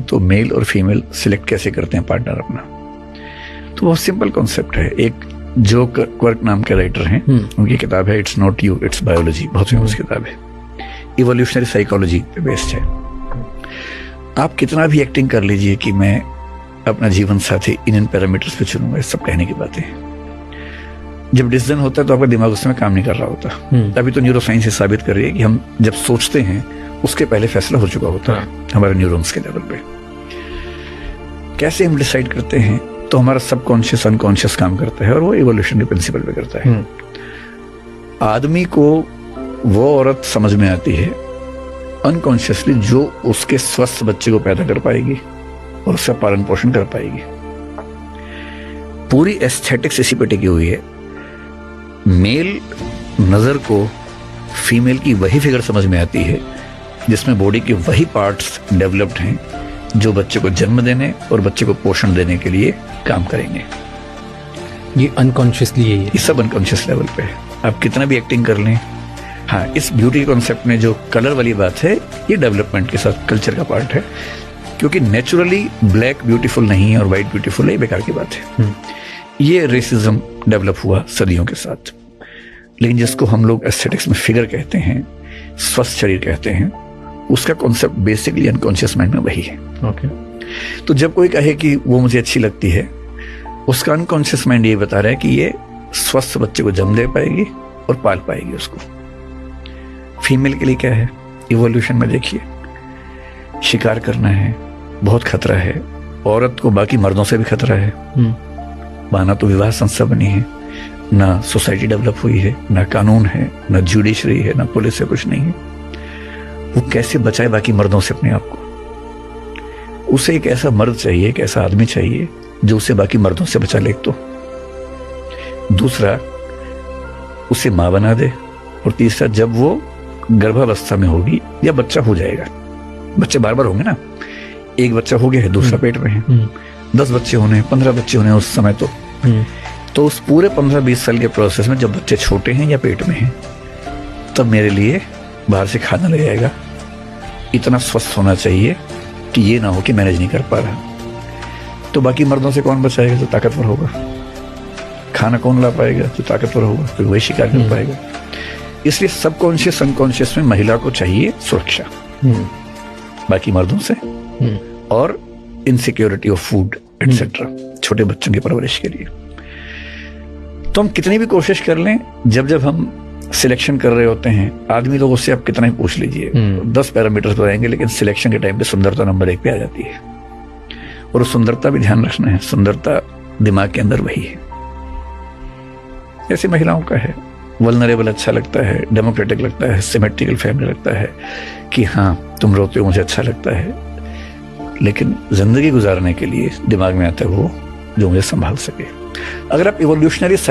तो मेल और female select कैसे करते हैं पार्टनर अपना, तो बहुत सिंपल कॉन्सेप्ट है। एक जो क्वर्क नाम के राइटर हैं, उनकी किताब है it's not you it's biology, बहुत फेमस किताब है, इवोल्यूशनरी साइकोलॉजी पे बेस्ड है। आप कितना भी एक्टिंग कर लीजिए कि मैं अपना जीवन साथी इन पैरामीटर्स पे चुनूंगा, ये सब कहने की बातें हैं। जब डिसीजन होता है तो आपका दिमाग उसमें काम नहीं कर रहा होता। तभी तो न्यूरो साइंस ये साबित कर रही है कि हम जब सोचते हैं उसके पहले फैसला हो चुका होता है हमारे न्यूरॉन्स के लेवल पे। कैसे हम डिसाइड करते हैं, तो हमारा सबकॉन्शियस अनकॉन्शियस काम करता है और वो इवोल्यूशनरी प्रिंसिपल पे करता है। आदमी को वो औरत समझ में आती है अनकॉन्शियसली जो उसके स्वस्थ बच्चे को पैदा कर पाएगी और उसका पालन पोषण कर पाएगी। पूरी एस्थेटिक्स इसी पे टिकी हुई है। मेल नजर को फीमेल की वही फिगर समझ में आती है जिसमें बॉडी के वही पार्ट्स डेवलप्ड हैं जो बच्चे को जन्म देने और बच्चे को पोषण देने के लिए काम करेंगे। ये अनकॉन्शियसली है, ये सब अनकॉन्शियस लेवल पे है। आप कितना भी एक्टिंग कर लें, हाँ, इस ब्यूटी कॉन्सेप्ट में जो कलर वाली बात है ये डेवलपमेंट के साथ कल्चर का पार्ट है, क्योंकि नेचुरली ब्लैक ब्यूटीफुल नहीं है और वाइट ब्यूटीफुल है, ये बेकार की बात है। ये रेसिज्म डेवलप हुआ सदियों के साथ। लेकिन जिसको हम लोग एस्थेटिक्स में फिगर कहते हैं, स्वस्थ शरीर कहते हैं, उसका कॉन्सेप्ट बेसिकली अनकॉन्शियस माइंड में वही है। तो जब कोई कहे कि वो मुझे अच्छी लगती है, उसका अनकॉन्शियस माइंड ये बता रहा है कि ये स्वस्थ बच्चे को जन्म दे पाएगी और पाल पाएगी उसको। फीमेल के लिए क्या है, इवोल्यूशन में देखिए, शिकार करना है, बहुत खतरा है। औरत को बाकी मर्दों से भी खतरा है। माना तो विवाह संस्था बनी है, ना सोसाइटी डेवलप हुई है, ना कानून है, ना जुडिशरी है, ना पुलिस है, कुछ नहीं है। वो कैसे बचाए बाकी मर्दों से अपने आप को? उसे एक ऐसा मर्द चाहिए, एक ऐसा आदमी चाहिए जो उसे बाकी मर्दों से बचा ले। तो दूसरा, उसे मां बना दे। और तीसरा, जब वो गर्भावस्था में होगी या बच्चा हो जाएगा, बच्चे बार बार होंगे ना, एक बच्चा हो गया है, दूसरा पेट में है, 10 बच्चे होने, 15 बच्चे होने उस समय, तो उस पूरे 15-20 साल के प्रोसेस में जब बच्चे छोटे हैं या पेट में हैं, तब मेरे लिए बाहर से खाना ले आएगा। इतना स्वस्थ होना चाहिए कि ये ना हो कि मैनेज नहीं कर पा रहा। तो बाकी मर्दों से कौन बचाएगा? जो ताकतवर होगा। खाना कौन ला पाएगा? जो ताकतवर होगा, फिर वही शिकार कर पाएगा। इसलिए सबकॉन्शियस अनकॉन्शियस में महिला को चाहिए सुरक्षा बाकी मर्दों से, और इनसिक्योरिटी ऑफ फूड एटसेट्रा, छोटे बच्चों की परवरिश के लिए। तो हम कितनी भी कोशिश कर लें, जब हम सिलेक्शन कर रहे होते हैं, आदमी लोगों से आप कितना ही पूछ लीजिए, 10 पैरामीटर्स बताएंगे, लेकिन सिलेक्शन के टाइम पे सुंदरता नंबर 1 पे आ जाती है। और सुंदरता भी ध्यान रखना है, सुंदरता दिमाग के अंदर वही है। ऐसी महिलाओं का है, वल्नरेबल अच्छा लगता है, डेमोक्रेटिक लगता है, सिमेट्रिकल फैमिली लगता है कि हाँ तुम रोते हो मुझे अच्छा लगता है, लेकिन जिंदगी गुजारने के लिए दिमाग में आता है वो जो मुझे संभाल सके। अगर आप इवोल्यूशनरी